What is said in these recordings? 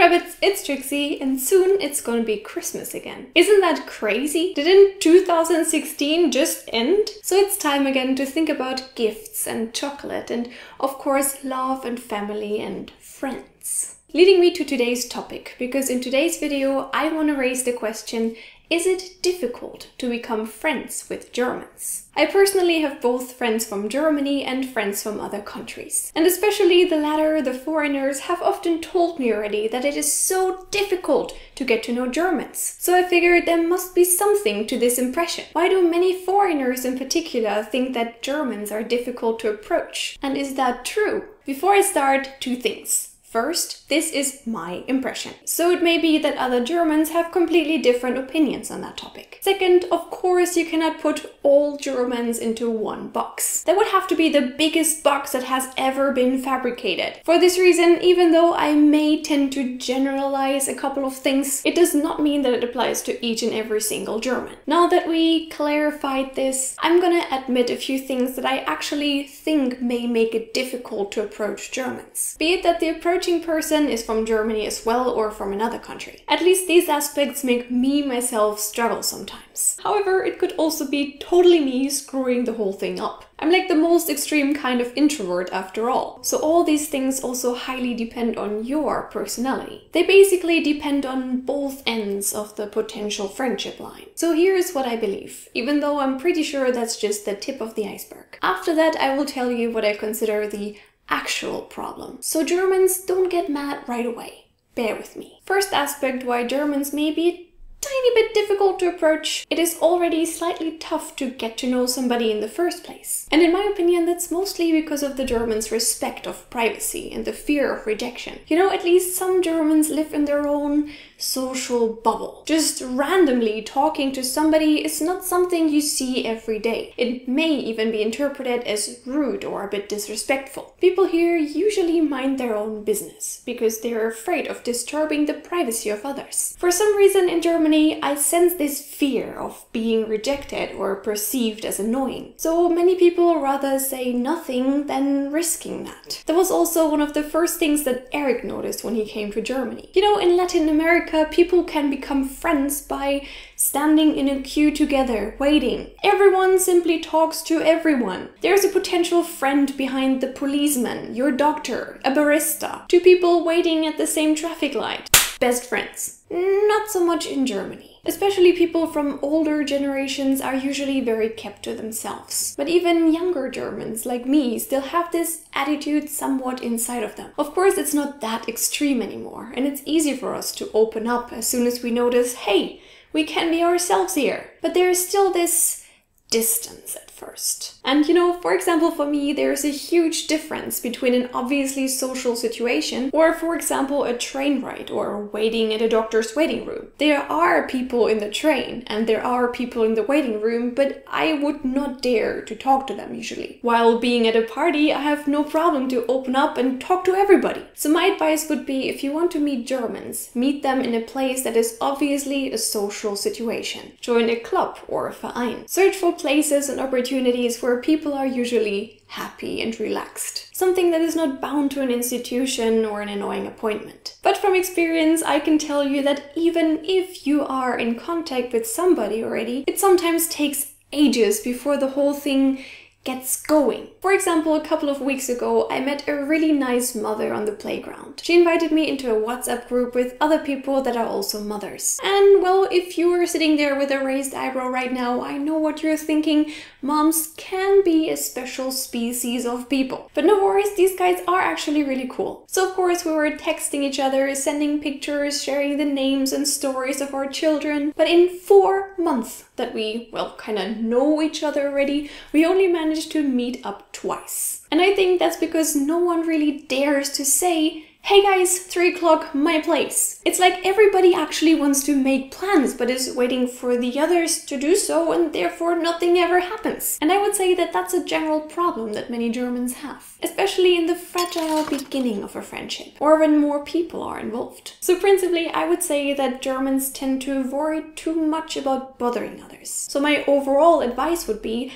Rabbits, it's Trixie, and soon it's gonna be Christmas again. Isn't that crazy? Didn't 2016 just end? So it's time again to think about gifts and chocolate and, of course, love and family and friends. Leading me to today's topic, because in today's video I want to raise the question, is it difficult to become friends with Germans? I personally have both friends from Germany and friends from other countries. And especially the latter, the foreigners, have often told me already that it is so difficult to get to know Germans. So I figured there must be something to this impression. Why do many foreigners in particular think that Germans are difficult to approach? And is that true? Before I start, two things. First, this is my impression. So it may be that other Germans have completely different opinions on that topic. Second, of course, you cannot put all Germans into one box. That would have to be the biggest box that has ever been fabricated. For this reason, even though I may tend to generalize a couple of things, it does not mean that it applies to each and every single German. Now that we clarified this, I'm gonna admit a few things that I actually think may make it difficult to approach Germans. Be it that the approaching person is from Germany as well or from another country. At least these aspects make me myself struggle sometimes. However, it could also be totally me screwing the whole thing up. I'm like the most extreme kind of introvert after all. So all these things also highly depend on your personality. They basically depend on both ends of the potential friendship line. So here's what I believe, even though I'm pretty sure that's just the tip of the iceberg. After that, I will tell you what I consider the actual problem. So Germans, don't get mad right away. Bear with me. First aspect why Germans may be a tiny bit difficult to approach. It is already slightly tough to get to know somebody in the first place. And in my opinion, that's mostly because of the Germans' respect of privacy and the fear of rejection. You know, at least some Germans live in their own social bubble. Just randomly talking to somebody is not something you see every day. It may even be interpreted as rude or a bit disrespectful. People here usually mind their own business because they're afraid of disturbing the privacy of others. For some reason in Germany, I sense this fear of being rejected or perceived as annoying. So many people rather say nothing than risking that. That was also one of the first things that Eric noticed when he came to Germany. You know, in Latin America, people can become friends by standing in a queue together, waiting. Everyone simply talks to everyone. There's a potential friend behind the policeman, your doctor, a barista, two people waiting at the same traffic light. Best friends. Not so much in Germany. Especially people from older generations are usually very kept to themselves. But even younger Germans, like me, still have this attitude somewhat inside of them. Of course, it's not that extreme anymore, and it's easy for us to open up as soon as we notice, hey, we can be ourselves here. But there is still this distance at first. And you know, for example, for me, there's a huge difference between an obviously social situation or, for example, a train ride or waiting at a doctor's waiting room. There are people in the train and there are people in the waiting room, but I would not dare to talk to them usually. While being at a party, I have no problem to open up and talk to everybody. So my advice would be, if you want to meet Germans, meet them in a place that is obviously a social situation. Join a club or a Verein. Search for places and opportunities where people are usually happy and relaxed. Something that is not bound to an institution or an annoying appointment. But from experience, I can tell you that even if you are in contact with somebody already, it sometimes takes ages before the whole thing gets going. For example, a couple of weeks ago, I met a really nice mother on the playground. She invited me into a WhatsApp group with other people that are also mothers. And well, if you are sitting there with a raised eyebrow right now, I know what you're thinking. Moms can be a special species of people. But no worries, these guys are actually really cool. So of course we were texting each other, sending pictures, sharing the names and stories of our children. But in 4 months that we, well, kind of know each other already, we only managed to meet up twice. And I think that's because no one really dares to say, hey guys, 3 o'clock, my place. It's like everybody actually wants to make plans, but is waiting for the others to do so, and therefore nothing ever happens. And I would say that that's a general problem that many Germans have, especially in the fragile beginning of a friendship, or when more people are involved. So principally, I would say that Germans tend to worry too much about bothering others. So my overall advice would be,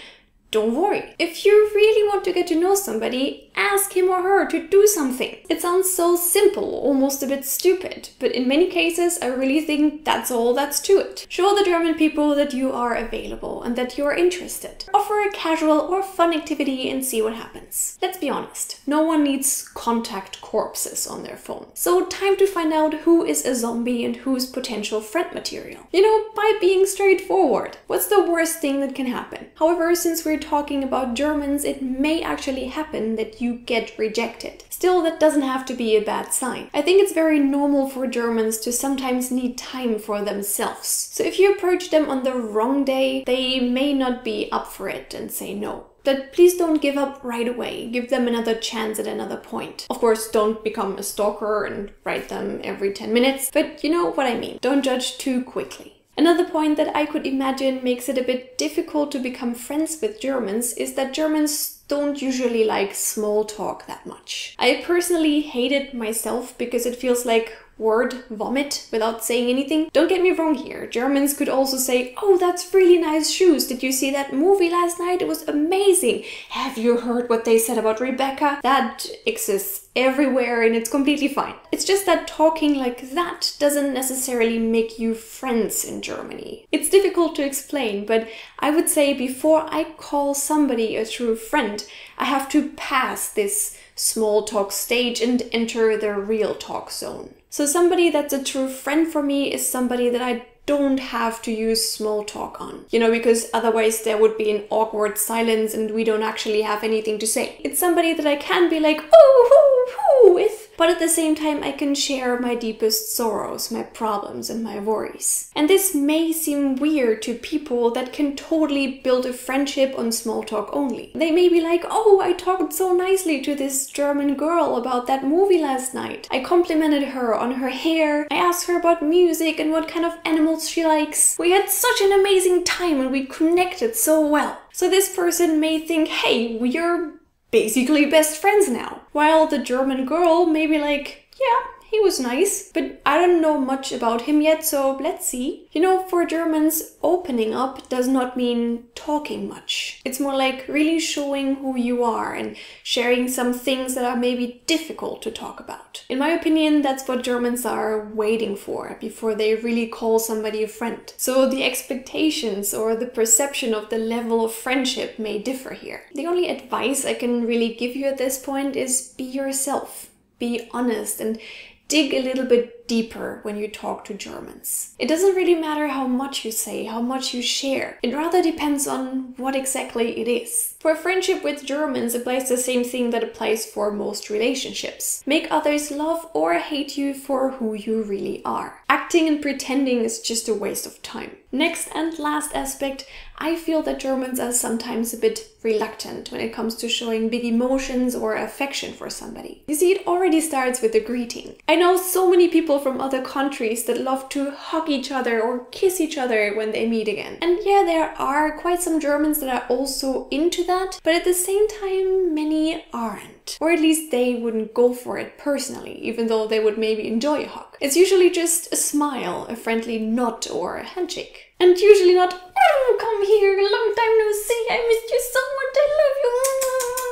don't worry. If you really want to get to know somebody, ask him or her to do something. It sounds so simple, almost a bit stupid, but in many cases I really think that's all that's to it. Show the German people that you are available and that you are interested. Offer a casual or fun activity and see what happens. Let's be honest, no one needs contact corpses on their phone. So time to find out who is a zombie and who's potential friend material. You know, by being straightforward. What's the worst thing that can happen? However, since we're talking about Germans, it may actually happen that you get rejected. Still, that doesn't have to be a bad sign. I think it's very normal for Germans to sometimes need time for themselves. So if you approach them on the wrong day, they may not be up for it and say no. But please don't give up right away. Give them another chance at another point. Of course, don't become a stalker and write them every 10 minutes, but you know what I mean. Don't judge too quickly. Another point that I could imagine makes it a bit difficult to become friends with Germans is that Germans don't usually like small talk that much. I personally hate it myself because it feels like word vomit without saying anything. Don't get me wrong here. Germans could also say, oh, that's really nice shoes. Did you see that movie last night? It was amazing. Have you heard what they said about Rebecca? That exists everywhere and it's completely fine. It's just that talking like that doesn't necessarily make you friends in Germany. It's difficult to explain, but I would say before I call somebody a true friend, I have to pass this small talk stage and enter the real talk zone. So somebody that's a true friend for me is somebody that I don't have to use small talk on. You know, because otherwise there would be an awkward silence and we don't actually have anything to say. It's somebody that I can be like, oh, hoo, with, but at the same time I can share my deepest sorrows, my problems and my worries. And this may seem weird to people that can totally build a friendship on small talk only. They may be like, oh, I talked so nicely to this German girl about that movie last night. I complimented her on her hair. I asked her about music and what kind of animals she likes. We had such an amazing time and we connected so well. So this person may think, hey, we're basically best friends now. While the German girl may be like, yeah, he was nice, but I don't know much about him yet, so let's see. You know, for Germans, opening up does not mean talking much. It's more like really showing who you are and sharing some things that are maybe difficult to talk about. In my opinion, that's what Germans are waiting for before they really call somebody a friend. So the expectations or the perception of the level of friendship may differ here. The only advice I can really give you at this point is be yourself. Be honest and dig a little bit deeper when you talk to Germans. It doesn't really matter how much you say, how much you share. It rather depends on what exactly it is. For a friendship with Germans applies the same thing that applies for most relationships. Make others love or hate you for who you really are. Acting and pretending is just a waste of time. Next and last aspect, I feel that Germans are sometimes a bit reluctant when it comes to showing big emotions or affection for somebody. You see, it already starts with a greeting. I know so many people from other countries that love to hug each other or kiss each other when they meet again. And yeah, there are quite some Germans that are also into that, but at the same time, many aren't. Or at least they wouldn't go for it personally, even though they would maybe enjoy a hug. It's usually just a smile, a friendly nod or a handshake. And usually not, oh, come here, long time no see, I missed you so much, I love you.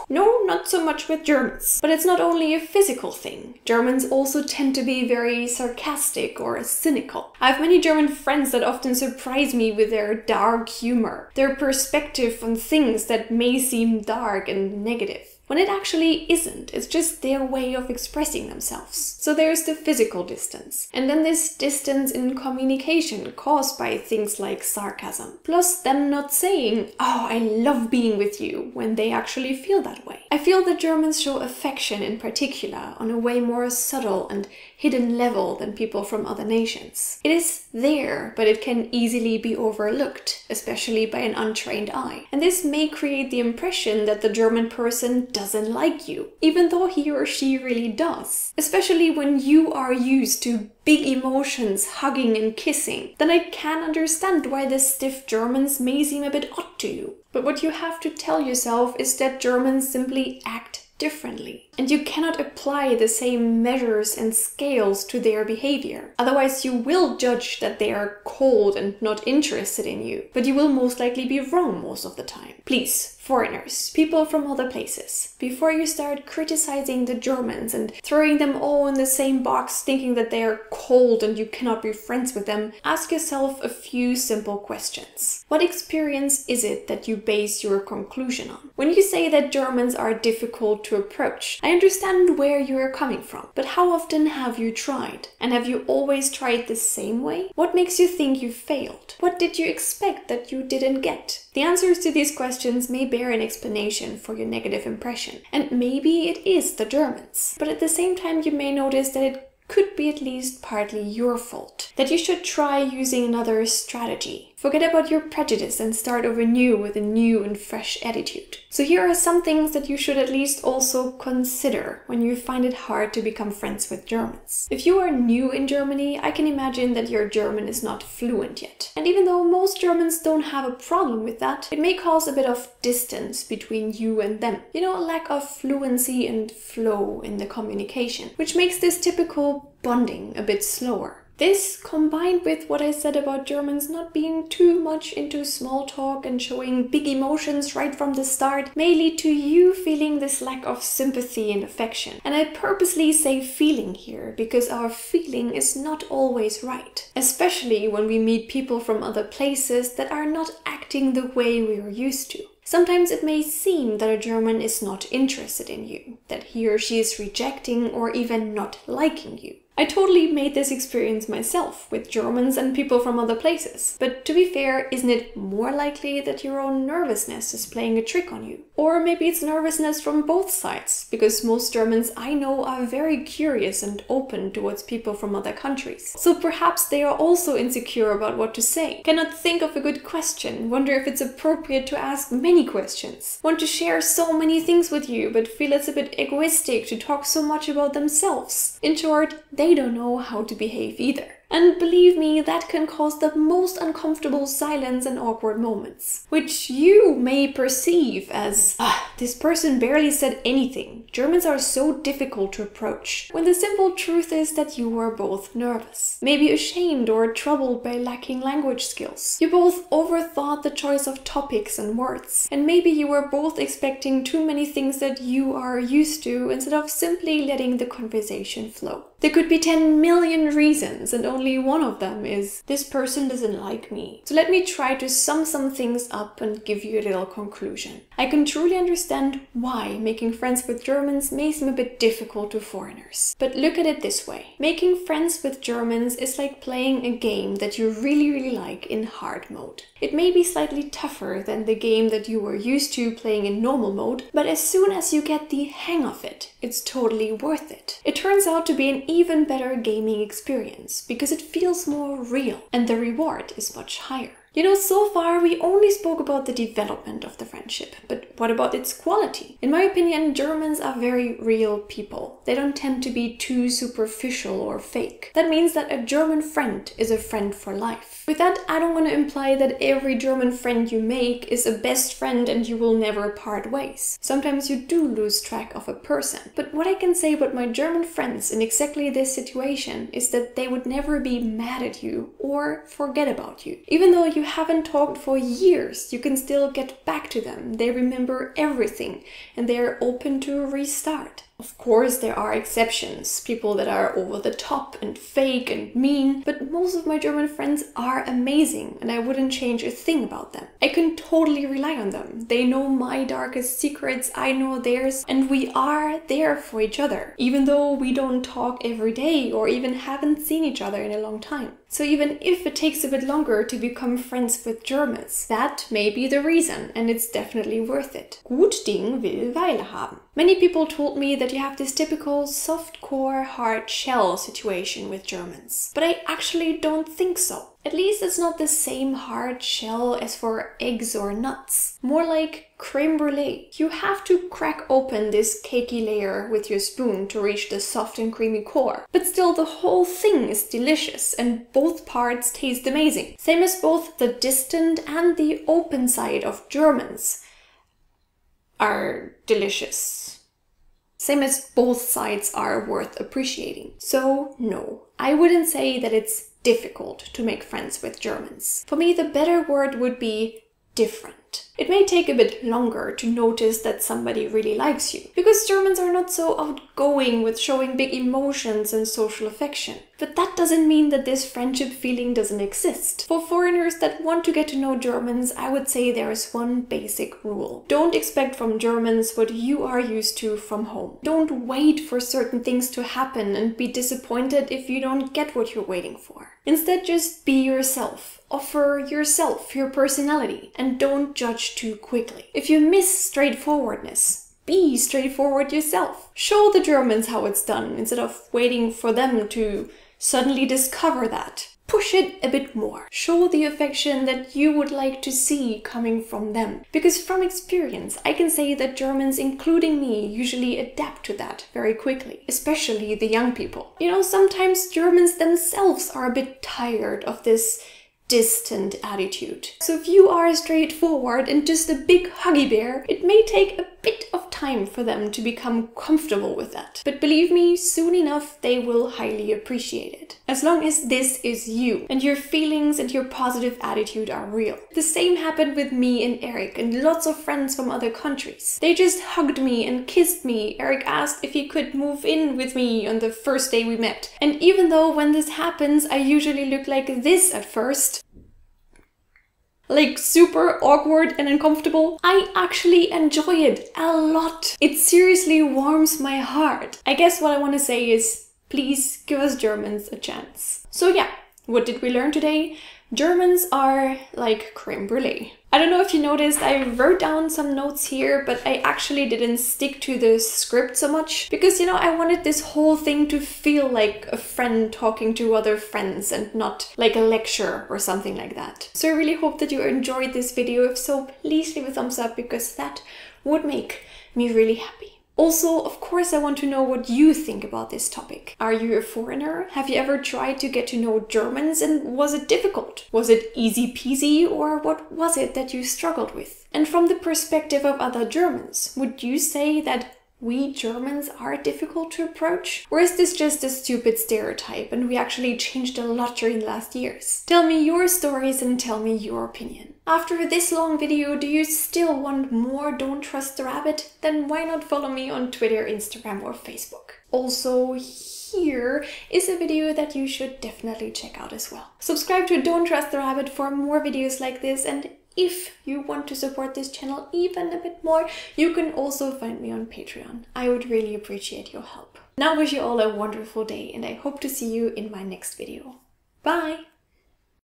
No, not so much with Germans. But it's not only a physical thing. Germans also tend to be very sarcastic or cynical. I have many German friends that often surprise me with their dark humor, their perspective on things that may seem dark and negative. When it actually isn't, it's just their way of expressing themselves. So there's the physical distance. And then this distance in communication caused by things like sarcasm. Plus them not saying, oh, I love being with you, when they actually feel that way. I feel that Germans show affection in particular on a way more subtle and hidden level than people from other nations. It is there, but it can easily be overlooked, especially by an untrained eye. And this may create the impression that the German person doesn't like you, even though he or she really does. Especially when you are used to big emotions, hugging and kissing, then I can understand why the stiff Germans may seem a bit odd to you. But what you have to tell yourself is that Germans simply act differently. And you cannot apply the same measures and scales to their behavior. Otherwise, you will judge that they are cold and not interested in you. But you will most likely be wrong most of the time. Please, foreigners, people from other places, before you start criticizing the Germans and throwing them all in the same box thinking that they are cold and you cannot be friends with them, ask yourself a few simple questions. What experience is it that you base your conclusion on? When you say that Germans are difficult to approach, I understand where you are coming from, but how often have you tried? And have you always tried the same way? What makes you think you failed? What did you expect that you didn't get? The answers to these questions may bear an explanation for your negative impression, and maybe it is the Germans. But at the same time, you may notice that it could be at least partly your fault, that you should try using another strategy. Forget about your prejudice and start over new with a new and fresh attitude. So here are some things that you should at least also consider when you find it hard to become friends with Germans. If you are new in Germany, I can imagine that your German is not fluent yet. And even though most Germans don't have a problem with that, it may cause a bit of distance between you and them. You know, a lack of fluency and flow in the communication, which makes this typical bonding a bit slower. This, combined with what I said about Germans not being too much into small talk and showing big emotions right from the start, may lead to you feeling this lack of sympathy and affection. And I purposely say feeling here, because our feeling is not always right. Especially when we meet people from other places that are not acting the way we are used to. Sometimes it may seem that a German is not interested in you, that he or she is rejecting or even not liking you. I totally made this experience myself with Germans and people from other places. But to be fair, isn't it more likely that your own nervousness is playing a trick on you? Or maybe it's nervousness from both sides, because most Germans I know are very curious and open towards people from other countries. So perhaps they are also insecure about what to say, cannot think of a good question, wonder if it's appropriate to ask many questions, want to share so many things with you but feel it's a bit egoistic to talk so much about themselves. In short, they don't know how to behave either. And believe me, that can cause the most uncomfortable silence and awkward moments, which you may perceive as, this person barely said anything. Germans are so difficult to approach. When the simple truth is that you were both nervous, maybe ashamed or troubled by lacking language skills. You both overthought the choice of topics and words, and maybe you were both expecting too many things that you are used to instead of simply letting the conversation flow. There could be 10 million reasons, and only one of them is, this person doesn't like me. So let me try to sum some things up and give you a little conclusion. I can truly understand why making friends with Germans may seem a bit difficult to foreigners. But look at it this way. Making friends with Germans is like playing a game that you really like in hard mode. It may be slightly tougher than the game that you were used to playing in normal mode, but as soon as you get the hang of it, it's totally worth it. It turns out to be an even better gaming experience because it feels more real and the reward is much higher. You know, so far we only spoke about the development of the friendship, but what about its quality? In my opinion, Germans are very real people. They don't tend to be too superficial or fake. That means that a German friend is a friend for life. With that, I don't want to imply that every German friend you make is a best friend and you will never part ways. Sometimes you do lose track of a person. But what I can say about my German friends in exactly this situation is that they would never be mad at you or forget about you. Even though you haven't talked for years, you can still get back to them. They remember everything and they are open to a restart. Of course, there are exceptions, people that are over the top and fake and mean, but most of my German friends are amazing and I wouldn't change a thing about them. I can totally rely on them. They know my darkest secrets, I know theirs, and we are there for each other, even though we don't talk every day or even haven't seen each other in a long time. So even if it takes a bit longer to become friends with Germans, that may be the reason, and it's definitely worth it. Gut Ding will Weile haben. Many people told me that you have this typical soft-core, hard shell situation with Germans, but I actually don't think so. At least it's not the same hard shell as for eggs or nuts. More like creme brulee. You have to crack open this cakey layer with your spoon to reach the soft and creamy core. But still, the whole thing is delicious and both parts taste amazing. Same as both the distant and the open side of Germans are delicious. Same as both sides are worth appreciating. So no, I wouldn't say that it's difficult to make friends with Germans. For me, the better word would be different. It may take a bit longer to notice that somebody really likes you, because Germans are not so outgoing with showing big emotions and social affection. But that doesn't mean that this friendship feeling doesn't exist. For foreigners that want to get to know Germans, I would say there is one basic rule. Don't expect from Germans what you are used to from home. Don't wait for certain things to happen and be disappointed if you don't get what you're waiting for. Instead, just be yourself. Offer yourself, your personality, and don't judge too quickly. If you miss straightforwardness, be straightforward yourself. Show the Germans how it's done instead of waiting for them to suddenly discover that. Push it a bit more. Show the affection that you would like to see coming from them. Because from experience, I can say that Germans, including me, usually adapt to that very quickly. Especially the young people. You know, sometimes Germans themselves are a bit tired of this distant attitude. So if you are straightforward and just a big huggy bear, it may take a bit of time for them to become comfortable with that. But believe me, soon enough they will highly appreciate it. As long as this is you and your feelings and your positive attitude are real. The same happened with me and Eric and lots of friends from other countries. They just hugged me and kissed me. Eric asked if he could move in with me on the first day we met. And even though when this happens I usually look like this at first, like super awkward and uncomfortable, I actually enjoy it a lot. It seriously warms my heart. I guess what I want to say is, please give us Germans a chance. So yeah, what did we learn today? Germans are like creme brulee. I don't know if you noticed, I wrote down some notes here, but I actually didn't stick to the script so much because, you know, I wanted this whole thing to feel like a friend talking to other friends and not like a lecture or something like that. So I really hope that you enjoyed this video. If so, please leave a thumbs up because that would make me really happy. Also, of course, I want to know what you think about this topic. Are you a foreigner? Have you ever tried to get to know Germans and was it difficult? Was it easy peasy or what was it that you struggled with? And from the perspective of other Germans, would you say that we Germans are difficult to approach? Or is this just a stupid stereotype and we actually changed a lot during the last years? Tell me your stories and tell me your opinion. After this long video, do you still want more Don't Trust the Rabbit? Then why not follow me on Twitter, Instagram or Facebook? Also, here is a video that you should definitely check out as well. Subscribe to Don't Trust the Rabbit for more videos like this, and if you want to support this channel even a bit more, you can also find me on Patreon. I would really appreciate your help. Now I wish you all a wonderful day and I hope to see you in my next video. Bye!